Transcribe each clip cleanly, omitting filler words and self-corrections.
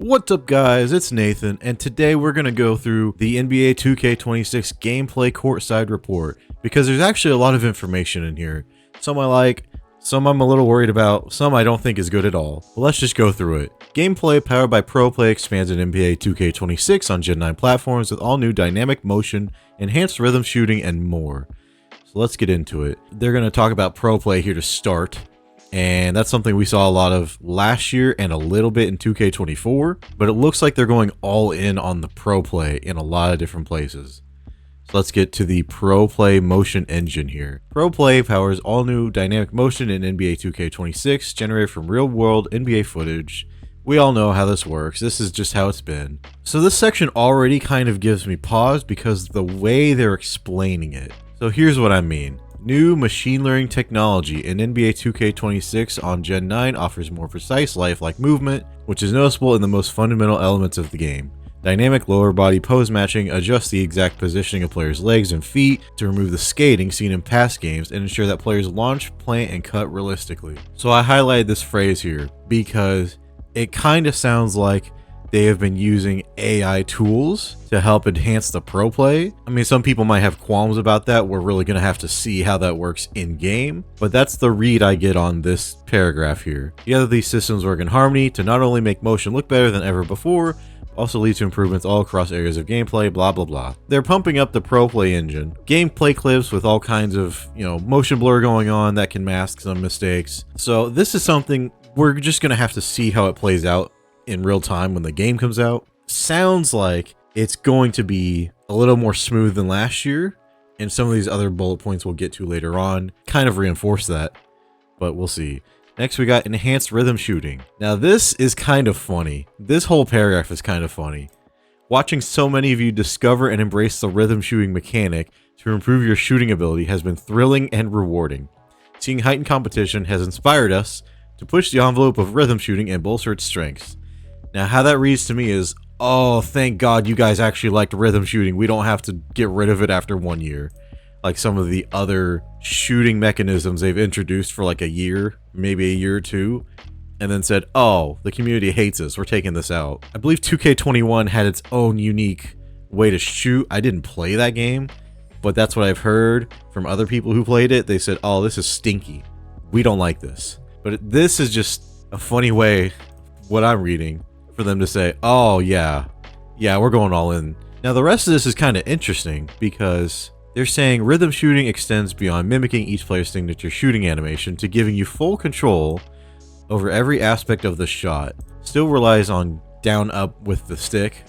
What's up guys, it's Nathan, and today we're going to go through the NBA 2K26 gameplay courtside report, because there's actually a lot of information in here. Some I like, some I'm a little worried about, some I don't think is good at all. But let's just go through it. Gameplay powered by ProPLAY expands in NBA 2K26 on Gen 9 platforms with all new dynamic motion, enhanced rhythm shooting, and more. So let's get into it. They're going to talk about ProPLAY here to start. And that's something we saw a lot of last year and a little bit in 2K24, but it looks like they're going all in on the ProPLAY in a lot of different places. So let's get to the ProPLAY motion engine here. ProPLAY powers all new dynamic motion in NBA 2K26 generated from real-world NBA footage. We all know how this works. This is just how it's been. So this section already kind of gives me pause because the way they're explaining it. So here's what I mean. New machine learning technology in NBA 2K26 on Gen 9 offers more precise lifelike movement, which is noticeable in the most fundamental elements of the game. Dynamic lower body pose matching adjusts the exact positioning of players' legs and feet to remove the skating seen in past games and ensure that players launch, plant, and cut realistically. So I highlighted this phrase here because it kind of sounds like they have been using AI tools to help enhance the ProPLAY. I mean, some people might have qualms about that. We're really going to have to see how that works in game, but that's the read I get on this paragraph here. Together, these systems work in harmony to not only make motion look better than ever before, but also lead to improvements all across areas of gameplay, blah, blah, blah. They're pumping up the ProPLAY engine. Gameplay clips with all kinds of, motion blur going on that can mask some mistakes. So this is something we're just going to have to see how it plays out in real time when the game comes out. Sounds like it's going to be a little more smooth than last year, and some of these other bullet points we'll get to later on kind of reinforce that, but we'll see. Next we got enhanced rhythm shooting. Now this is kind of funny. This whole paragraph is kind of funny. Watching so many of you discover and embrace the rhythm shooting mechanic to improve your shooting ability has been thrilling and rewarding. Seeing heightened competition has inspired us to push the envelope of rhythm shooting and bolster its strengths. Now, how that reads to me is, oh, thank God you guys actually liked rhythm shooting. We don't have to get rid of it after 1 year. Like some of the other shooting mechanisms they've introduced for like a year, maybe a year or two, and then said, oh, the community hates us. We're taking this out. I believe 2K21 had its own unique way to shoot. I didn't play that game, but that's what I've heard from other people who played it. They said, oh, this is stinky. We don't like this. But this is just a funny way, what I'm reading, for them to say, oh yeah, we're going all in. Now the rest of this is kind of interesting because they're saying rhythm shooting extends beyond mimicking each player's signature shooting animation to giving you full control over every aspect of the shot. Still relies on down up with the stick,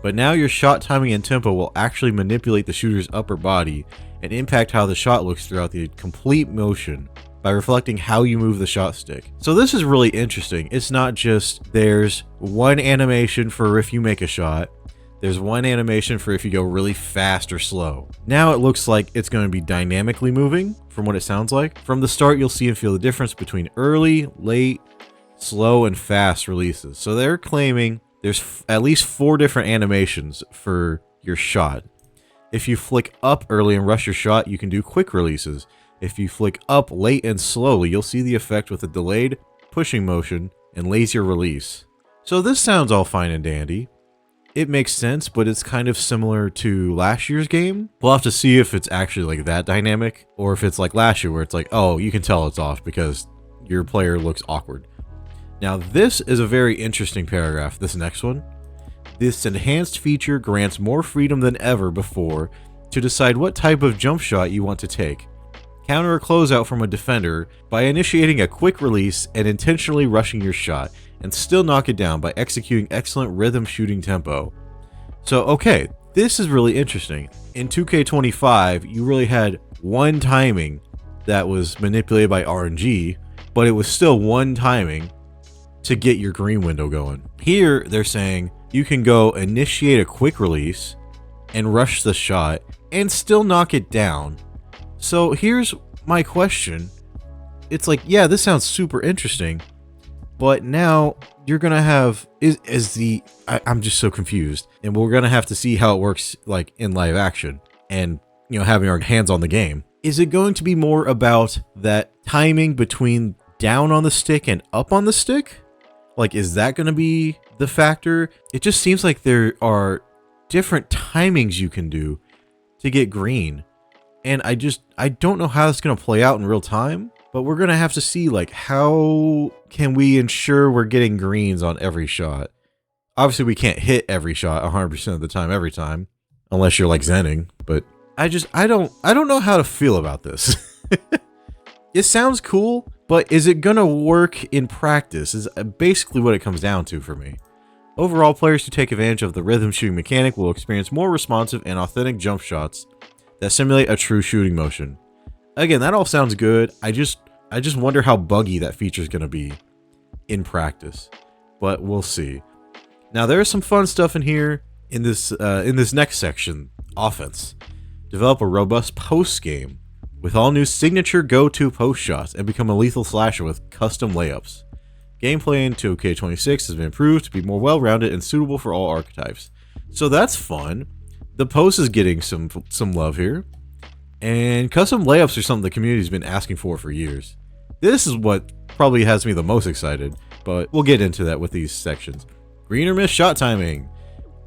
but now your shot timing and tempo will actually manipulate the shooter's upper body and impact how the shot looks throughout the complete motion by reflecting how you move the shot stick. So this is really interesting. It's not just there's one animation for if you make a shot, there's one animation for if you go really fast or slow. Now it looks like it's going to be dynamically moving from what it sounds like. From the start, you'll see and feel the difference between early, late, slow, and fast releases. So they're claiming there's at least 4 different animations for your shot. If you flick up early and rush your shot, you can do quick releases. If you flick up late and slowly, you'll see the effect with a delayed pushing motion and lazier release. So this sounds all fine and dandy. It makes sense, but it's kind of similar to last year's game. We'll have to see if it's actually like that dynamic, or if it's like last year where it's like, oh, you can tell it's off because your player looks awkward. Now this is a very interesting paragraph, this next one. This enhanced feature grants more freedom than ever before to decide what type of jump shot you want to take. Counter a closeout from a defender by initiating a quick release and intentionally rushing your shot, and still knock it down by executing excellent rhythm shooting tempo. So okay, this is really interesting. In 2K25, you really had one timing that was manipulated by RNG, but it was still one timing to get your green window going. Here, they're saying you can go initiate a quick release and rush the shot and still knock it down. So here's my question. It's like, yeah, this sounds super interesting, but now you're gonna have I'm just so confused, and we're gonna have to see how it works like in live action and having our hands on the game. Is it going to be more about that timing between down on the stick and up on the stick? Like, is that going to be the factor. It just seems like there are different timings you can do to get green. And I don't know how it's going to play out in real time, but we're going to have to see, like, how can we ensure we're getting greens on every shot? Obviously, we can't hit every shot 100% of the time, every time, unless you're like Zenning, but I don't know how to feel about this. It sounds cool, but is it going to work in practice is basically what it comes down to for me. Overall, players who take advantage of the rhythm shooting mechanic will experience more responsive and authentic jump shots that simulate a true shooting motion. Again, that all sounds good. I just wonder how buggy that feature is going to be in practice, but we'll see. Now, there is some fun stuff in here in this next section, offense. Develop a robust post game with all new signature go-to post shots and become a lethal slasher with custom layups. Gameplay in 2K26 has been improved to be more well-rounded and suitable for all archetypes. So that's fun. The post is getting some love here. And custom layups are something the community's been asking for years. This is what probably has me the most excited, but we'll get into that with these sections. Green or miss shot timing.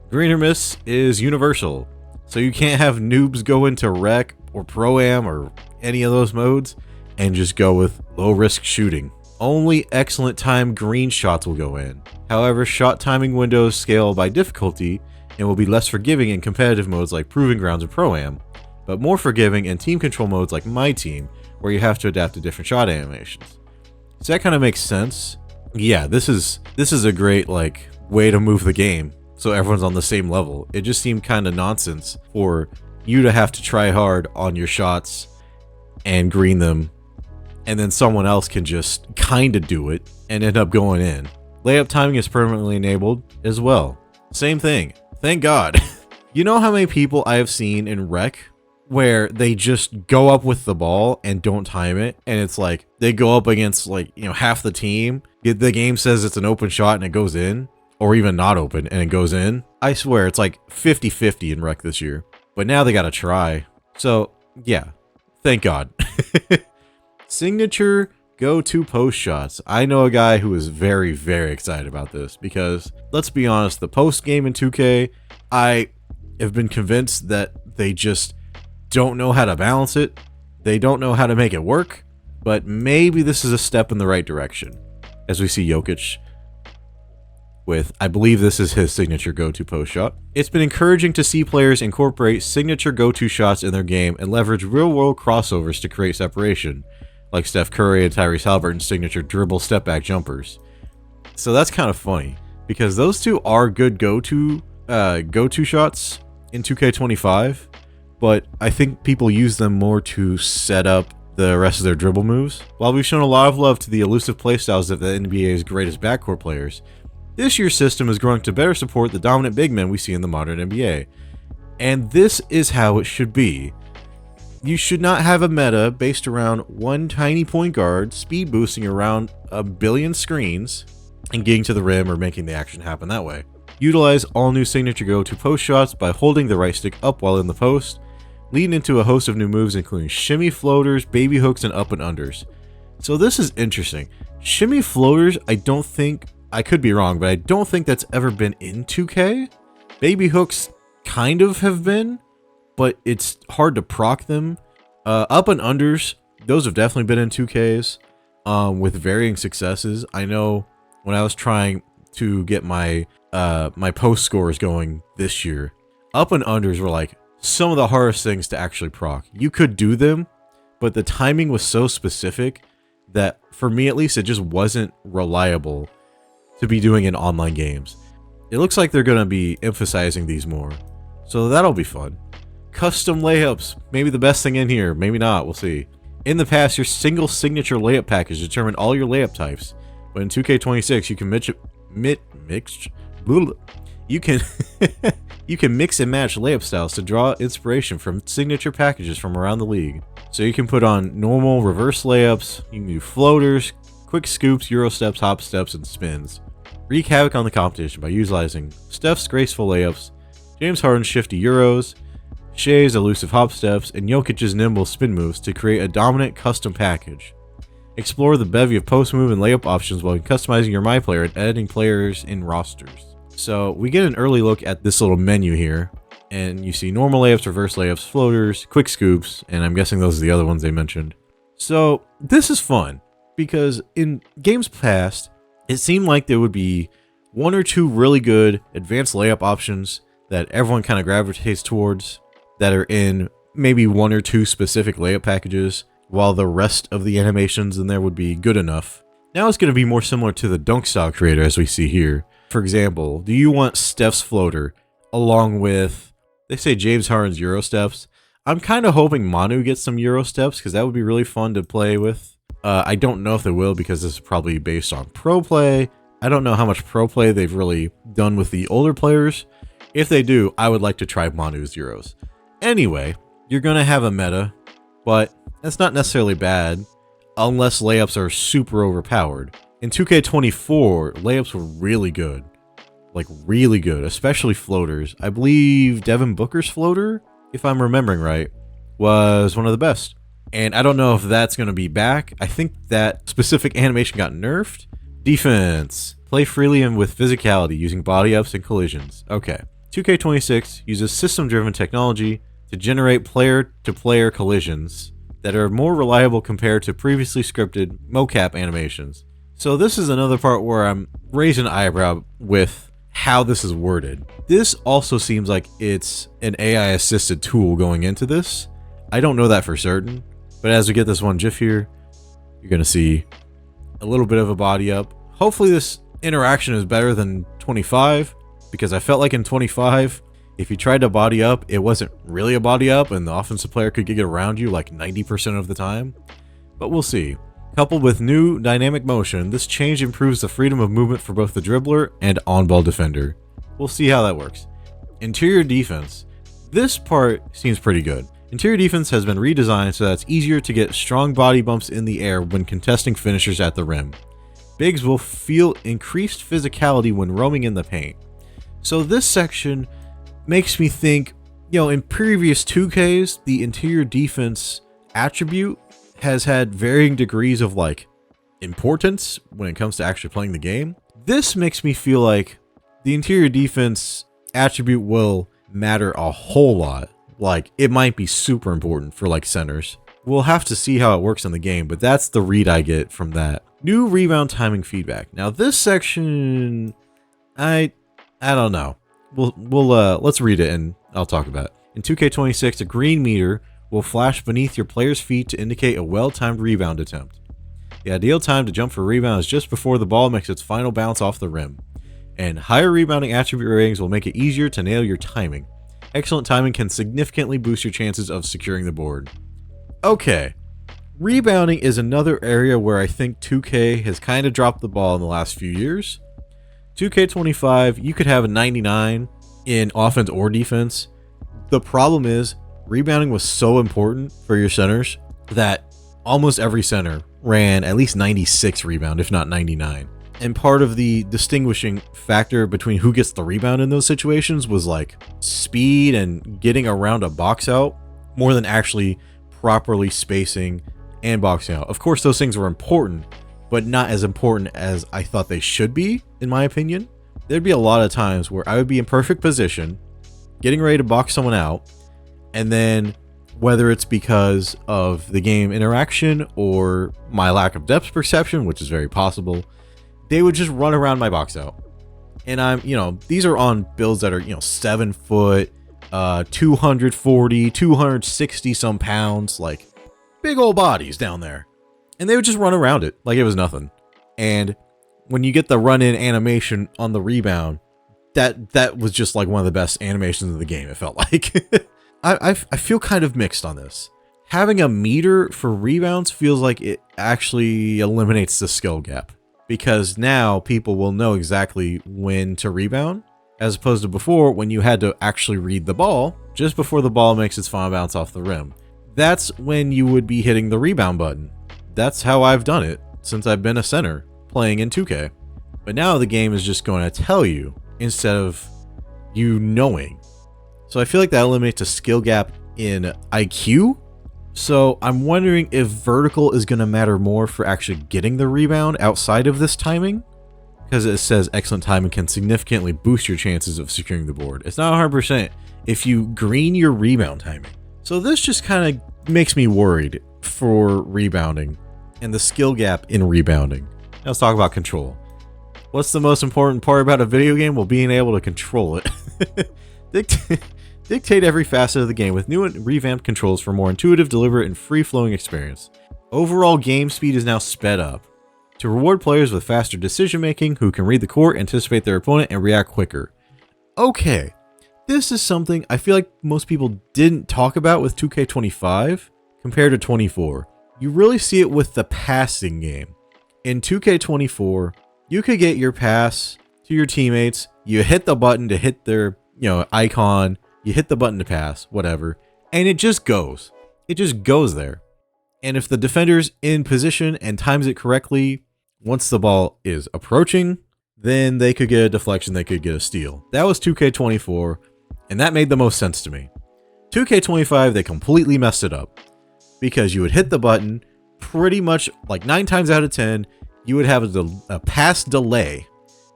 Green or miss is universal. So you can't have noobs go into rec or pro-am or any of those modes and just go with low-risk shooting. Only excellent timed green shots will go in. However, shot timing windows scale by difficulty and will be less forgiving in competitive modes like Proving Grounds and Pro-Am, but more forgiving in team control modes like My Team, where you have to adapt to different shot animations. So that kind of makes sense. Yeah, this is a great way to move the game so everyone's on the same level. It just seemed kind of nonsense for you to have to try hard on your shots and green them, and then someone else can just kind of do it and end up going in. Layup timing is permanently enabled as well. Same thing. Thank God. You know how many people I have seen in rec where they just go up with the ball and don't time it, and it's like they go up against half the team. The game says it's an open shot and it goes in, or even not open and it goes in. I swear it's like 50-50 in rec this year, but now they gotta try. So yeah, thank God. Signature go-to post shots. I know a guy who is very, very excited about this because, let's be honest, the post game in 2K, I have been convinced that they just don't know how to balance it. They don't know how to make it work, but maybe this is a step in the right direction. As we see Jokic with, I believe this is his signature go-to post shot. It's been encouraging to see players incorporate signature go-to shots in their game and leverage real-world crossovers to create separation, like Steph Curry and Tyrese Halliburton's signature dribble step-back jumpers. So that's kind of funny, because those two are good go-to shots in 2K25, but I think people use them more to set up the rest of their dribble moves. While we've shown a lot of love to the elusive playstyles of the NBA's greatest backcourt players, this year's system is growing to better support the dominant big men we see in the modern NBA. And this is how it should be. You should not have a meta based around one tiny point guard speed boosting around a billion screens and getting to the rim or making the action happen that way. Utilize all new signature go-to post shots by holding the right stick up while in the post, leading into a host of new moves including shimmy floaters, baby hooks, and up and unders. So this is interesting. Shimmy floaters, I could be wrong, but I don't think that's ever been in 2K. Baby hooks kind of have been, but it's hard to proc them. Up and unders, those have definitely been in 2Ks with varying successes. I know when I was trying to get my my post scores going this year, up and unders were like some of the hardest things to actually proc. You could do them, but the timing was so specific that for me at least it just wasn't reliable to be doing in online games. It looks like they're going to be emphasizing these more, so that'll be fun. Custom layups, maybe the best thing in here, maybe not, we'll see. In the past, your single signature layup package determined all your layup types, but in 2K26 you can you can mix and match layup styles to draw inspiration from signature packages from around the league. So you can put on normal, reverse layups, you can do floaters, quick scoops, euro steps, hop steps, and spins. Wreak havoc on the competition by utilizing Steph's graceful layups, James Harden's shifty euros, SHAI's elusive hop steps, and Jokic's nimble spin moves to create a dominant custom package. Explore the bevy of post-move and layup options while customizing your My Player and editing players in rosters. So we get an early look at this little menu here, and you see normal layups, reverse layups, floaters, quick scoops, and I'm guessing those are the other ones they mentioned. So this is fun, because in games past, it seemed like there would be one or two really good advanced layup options that everyone kind of gravitates towards that are in maybe one or two specific layup packages, while the rest of the animations in there would be good enough. Now it's going to be more similar to the dunk style creator as we see here. For example, do you want Steph's floater along with, they say James Harden's Euro steps? I'm kind of hoping Manu gets some Euro steps because that would be really fun to play with. I don't know if they will because this is probably based on ProPLAY. I don't know how much ProPLAY they've really done with the older players. If they do, I would like to try Manu's Euros. Anyway, you're going to have a meta, but that's not necessarily bad unless layups are super overpowered. In 2K24, layups were really good. Like really good, especially floaters. I believe Devin Booker's floater, if I'm remembering right, was one of the best. And I don't know if that's going to be back. I think that specific animation got nerfed. Defense. Play freely and with physicality using body ups and collisions. Okay. 2K26 uses system-driven technology to generate player-to-player collisions that are more reliable compared to previously scripted mocap animations. So this is another part where I'm raising an eyebrow with how this is worded. This also seems like it's an AI-assisted tool going into this. I don't know that for certain, but as we get this one GIF here, you're going to see a little bit of a body up. Hopefully this interaction is better than 25, because I felt like in 25, if you tried to body up, it wasn't really a body up, and the offensive player could get around you like 90% of the time. But we'll see. Coupled with new dynamic motion, this change improves the freedom of movement for both the dribbler and on-ball defender. We'll see how that works. Interior defense. This part seems pretty good. Interior defense has been redesigned so that it's easier to get strong body bumps in the air when contesting finishers at the rim. Bigs will feel increased physicality when roaming in the paint. So this section makes me think, you know, in previous 2Ks, the interior defense attribute has had varying degrees of like importance when it comes to actually playing the game. This makes me feel like the interior defense attribute will matter a whole lot. Like it might be super important for like centers. We'll have to see how it works in the game, but that's the read I get from that. New rebound timing feedback. Now this section, I don't know. Let's read it and I'll talk about it. In 2K26, a green meter will flash beneath your player's feet to indicate a well-timed rebound attempt. The ideal time to jump for a rebound is just before the ball makes its final bounce off the rim. And higher rebounding attribute ratings will make it easier to nail your timing. Excellent timing can significantly boost your chances of securing the board. Okay. Rebounding is another area where I think 2K has kind of dropped the ball in the last few years. 2K25, you could have a 99 in offense or defense. The problem is, rebounding was so important for your centers that almost every center ran at least 96 rebound, if not 99. And part of the distinguishing factor between who gets the rebound in those situations was like speed and getting around a box out more than actually properly spacing and boxing out. Of course, those things were important, but not as important as I thought they should be, in my opinion. There'd be a lot of times where I would be in perfect position, getting ready to box someone out, and then whether it's because of the game interaction or my lack of depth perception, which is very possible, they would just run around my box out. And I'm, these are on builds that are, 7 foot, 240, 260 some pounds, like big old bodies down there. And they would just run around it like it was nothing. And when you get the run-in animation on the rebound, that was just like one of the best animations of the game, it felt like. I feel kind of mixed on this. Having a meter for rebounds feels like it actually eliminates the skill gap, because now people will know exactly when to rebound, as opposed to before when you had to actually read the ball just before the ball makes its final bounce off the rim. That's when you would be hitting the rebound button. That's how I've done it since I've been a center playing in 2K. But now the game is just going to tell you instead of you knowing. So I feel like that eliminates a skill gap in IQ So I'm wondering if vertical is going to matter more for actually getting the rebound outside of this timing, because it says excellent timing can significantly boost your chances of securing the board. It's not 100% if you green your rebound timing. So this just kind of makes me worried for rebounding and the skill gap in rebounding. Now let's talk about control. What's the most important part about a video game? Well, being able to control it. Dictate every facet of the game with new and revamped controls for more intuitive, deliberate, and free-flowing experience. Overall game speed is now sped up to reward players with faster decision-making who can read the court, anticipate their opponent, and react quicker. Okay, this is something I feel like most people didn't talk about with 2K25 compared to 24. You really see it with the passing game. In 2K24, you could get your pass to your teammates, you hit the button to hit their, icon, you hit the button to pass, whatever, and it just goes. It just goes there. And if the defender's in position and times it correctly, once the ball is approaching, then they could get a deflection, they could get a steal. That was 2K24, and that made the most sense to me. 2K25, they completely messed it up, because you would hit the button, pretty much like 9 times out of 10, you would have a pass delay.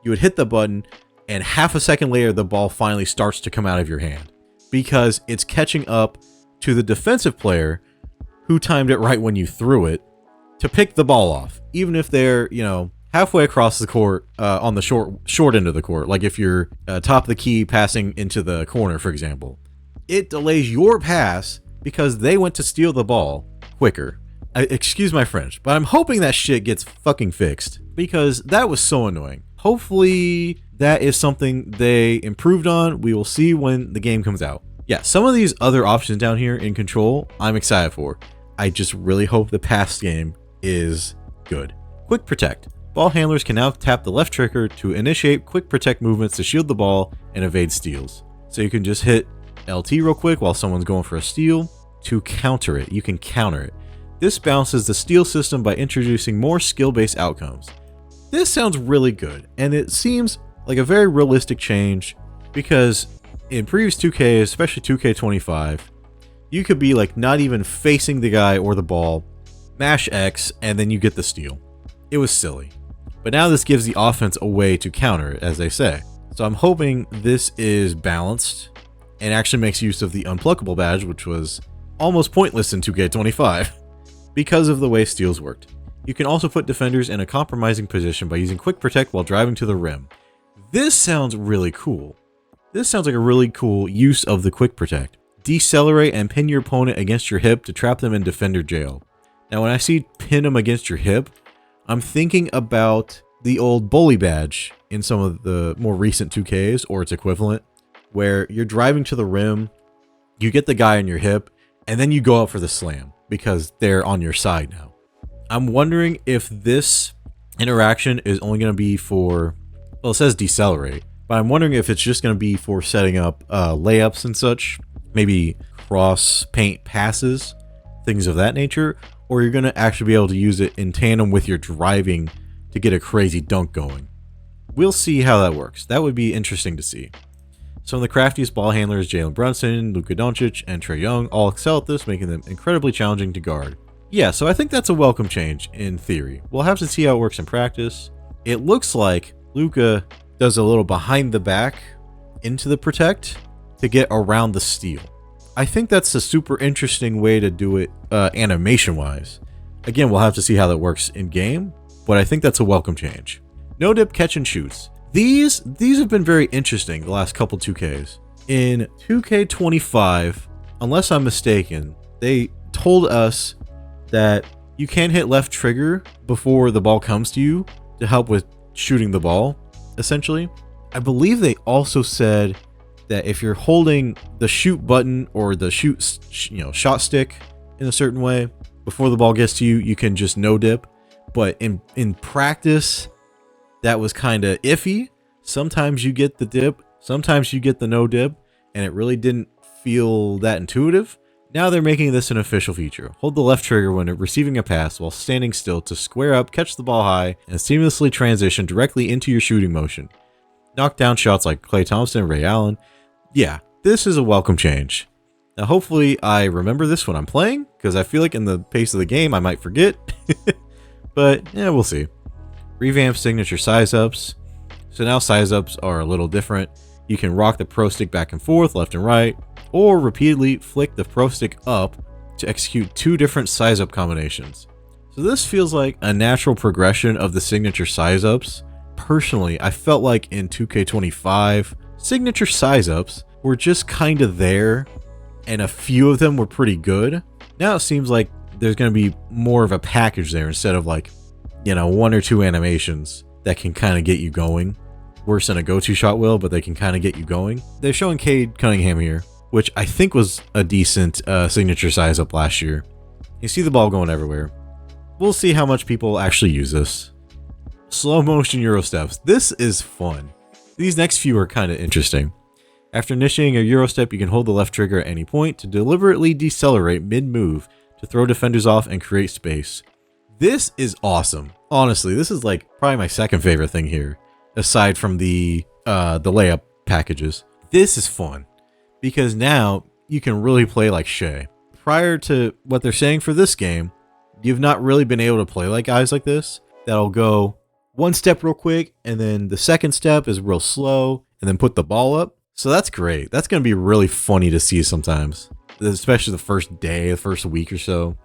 You would hit the button, and half a second later, the ball finally starts to come out of your hand, because it's catching up to the defensive player who timed it right when you threw it to pick the ball off, even if they're, halfway across the court on the short end of the court. Like if you're top of the key passing into the corner, for example, it delays your pass because they went to steal the ball quicker. Excuse my French, but I'm hoping that shit gets fucking fixed, because that was so annoying. Hopefully that is something they improved on. We will see when the game comes out. Yeah, some of these other options down here in control, I'm excited for. I just really hope the pass game is good. Quick protect. Ball handlers can now tap the left trigger to initiate quick protect movements to shield the ball and evade steals. So you can just hit LT real quick while someone's going for a steal to counter it. You can counter it. This balances the steal system by introducing more skill-based outcomes. This sounds really good, and it seems like a very realistic change, because in previous 2K, especially 2K25, you could be like not even facing the guy or the ball, mash X, and then you get the steal. It was silly. But now this gives the offense a way to counter it, as they say. So I'm hoping this is balanced and actually makes use of the unpluckable badge, which was almost pointless in 2K25 because of the way steals worked. You can also put defenders in a compromising position by using quick protect while driving to the rim. This sounds really cool. This sounds like a really cool use of the quick protect. Decelerate and pin your opponent against your hip to trap them in defender jail. Now when I see pin them against your hip, I'm thinking about the old bully badge in some of the more recent 2Ks or its equivalent, where you're driving to the rim, you get the guy on your hip, and then you go up for the slam because they're on your side now. I'm wondering if this interaction is only going to be for, well, it says decelerate, but I'm wondering if it's just going to be for setting up layups and such, maybe cross paint passes, things of that nature, or you're going to actually be able to use it in tandem with your driving to get a crazy dunk going. We'll see how that works. That would be interesting to see. Some of the craftiest ball handlers, Jalen Brunson, Luka Doncic, and Trae Young, all excel at this, making them incredibly challenging to guard. Yeah, so I think that's a welcome change in theory. We'll have to see how it works in practice. It looks like Luka does a little behind the back into the protect to get around the steal. I think that's a super interesting way to do it animation-wise. Again, we'll have to see how that works in game, but I think that's a welcome change. No dip catch and shoots. These have been very interesting the last couple 2Ks. In 2K25, unless I'm mistaken, they told us that you can hit left trigger before the ball comes to you to help with shooting the ball, essentially. I believe they also said that if you're holding the shoot button or the shot stick in a certain way before the ball gets to you, you can just no dip. But in practice, that was kind of iffy. Sometimes you get the dip, sometimes you get the no dip, and it really didn't feel that intuitive. Now they're making this an official feature. Hold the left trigger when receiving a pass while standing still to square up, catch the ball high, and seamlessly transition directly into your shooting motion. Knock down shots like Klay Thompson and Ray Allen. Yeah, this is a welcome change. Now, hopefully I remember this when I'm playing, because I feel like in the pace of the game I might forget. But yeah, we'll see. Revamp signature size ups. So now size ups are a little different. You can rock the pro stick back and forth, left and right, or repeatedly flick the pro stick up to execute 2 different size up combinations. So this feels like a natural progression of the signature size ups. Personally, I felt like in 2K25, signature size ups were just kind of there, and a few of them were pretty good. Now it seems like there's going to be more of a package there instead of like, 1 or 2 animations that can kind of get you going. Worse than a go-to shot will, but they can kind of get you going. They're showing Cade Cunningham here, which I think was a decent signature size up last year. You see the ball going everywhere. We'll see how much people actually use this. Slow motion Euro steps. This is fun. These next few are kind of interesting. After initiating a Euro step, you can hold the left trigger at any point to deliberately decelerate mid-move to throw defenders off and create space. This is awesome. Honestly, this is like probably my second favorite thing here, aside from the layup packages. This is fun because now you can really play like SHAI. Prior to what they're saying for this game, you've not really been able to play like guys like this that'll go one step real quick and then the second step is real slow and then put the ball up. So that's great. That's going to be really funny to see sometimes, especially the first day, the first week or so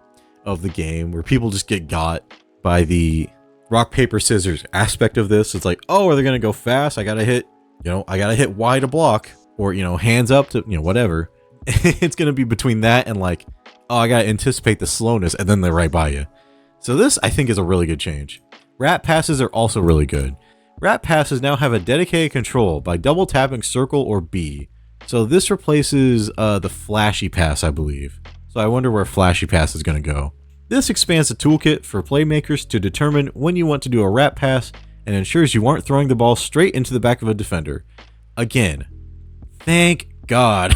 of the game, where people just get got by the rock, paper, scissors aspect of this. It's like, oh, are they going to go fast? I got to hit, I got to hit Y to block, or, hands up to, whatever. It's going to be between that and like, oh, I got to anticipate the slowness, and then they're right by you. So this, I think, is a really good change. Rat passes are also really good. Rat passes now have a dedicated control by double tapping circle or B. So this replaces the flashy pass, I believe. So I wonder where flashy pass is going to go. This expands the toolkit for playmakers to determine when you want to do a rat pass and ensures you aren't throwing the ball straight into the back of a defender. Again, thank God.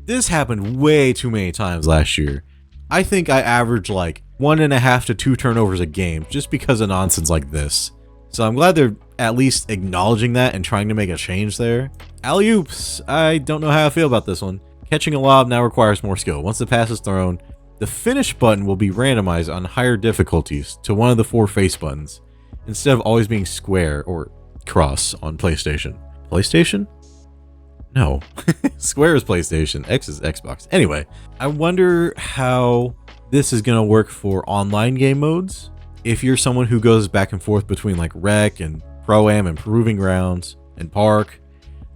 This happened way too many times last year. I think I averaged like 1.5 to 2 turnovers a game just because of nonsense like this. So I'm glad they're at least acknowledging that and trying to make a change there. Alley-oops, I don't know how I feel about this one. Catching a lob now requires more skill. Once the pass is thrown, the finish button will be randomized on higher difficulties to one of the 4 face buttons, instead of always being square or cross on PlayStation. PlayStation? No. Square is PlayStation, X is Xbox. Anyway, I wonder how this is going to work for online game modes. If you're someone who goes back and forth between like Rec and Pro-Am and Proving Grounds and Park,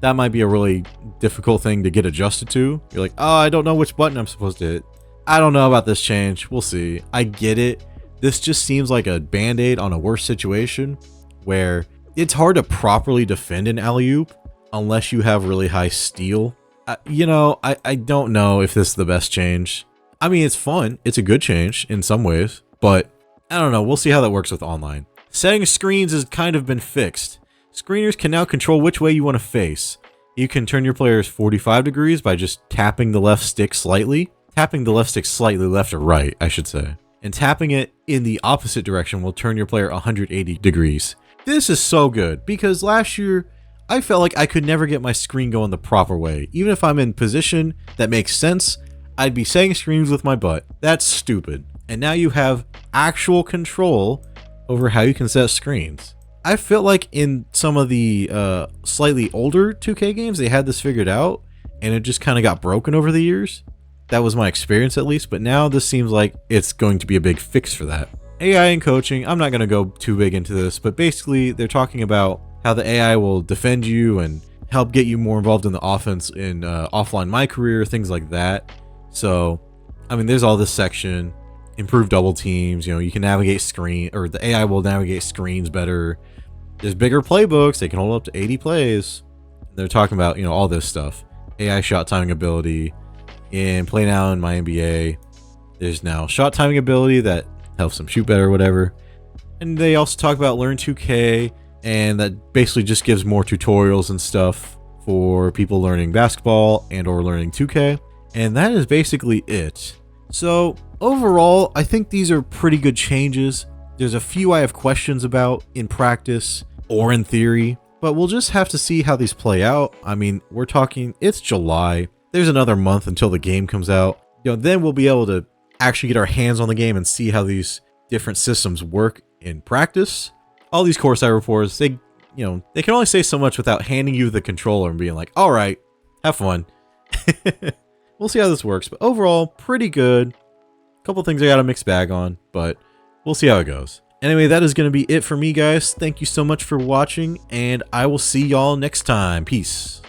that might be a really difficult thing to get adjusted to. You're like, oh, I don't know which button I'm supposed to hit. I don't know about this change. We'll see. I get it. This just seems like a band-aid on a worse situation where it's hard to properly defend an alley-oop unless you have really high steal. I don't know if this is the best change. I mean, it's fun. It's a good change in some ways, but I don't know. We'll see how that works with online. Setting screens has kind of been fixed. Screeners can now control which way you want to face. You can turn your players 45 degrees by just tapping the left stick slightly. Tapping the left stick slightly left or right, I should say. And tapping it in the opposite direction will turn your player 180 degrees. This is so good because last year I felt like I could never get my screen going the proper way. Even if I'm in position that makes sense, I'd be setting screens with my butt. That's stupid. And now you have actual control over how you can set screens. I felt like in some of the slightly older 2K games, they had this figured out, and it just kind of got broken over the years. That was my experience at least, but now this seems like it's going to be a big fix for that. AI and coaching, I'm not going to go too big into this, but basically they're talking about how the AI will defend you and help get you more involved in the offense in offline my career, things like that. So, I mean, there's all this section. Improve double teams, you can navigate screen, or the AI will navigate screens better. There's bigger playbooks, they can hold up to 80 plays. They're talking about, all this stuff. AI shot timing ability. In Play Now in my NBA, there's now shot timing ability that helps them shoot better or whatever. And they also talk about Learn 2K, and that basically just gives more tutorials and stuff for people learning basketball and or learning 2K. And that is basically it. So overall, I think these are pretty good changes. There's a few I have questions about in practice or in theory, but we'll just have to see how these play out. I mean, we're talking, it's July. there's another month until the game comes out. Then we'll be able to actually get our hands on the game and see how these different systems work in practice. All these Courtside reports, they can only say so much without handing you the controller and being like, all right, have fun. We'll see how this works, but overall, pretty good. A couple things I got a mixed bag on, but we'll see how it goes. Anyway, that is going to be it for me, guys. Thank you so much for watching, and I will see y'all next time. Peace.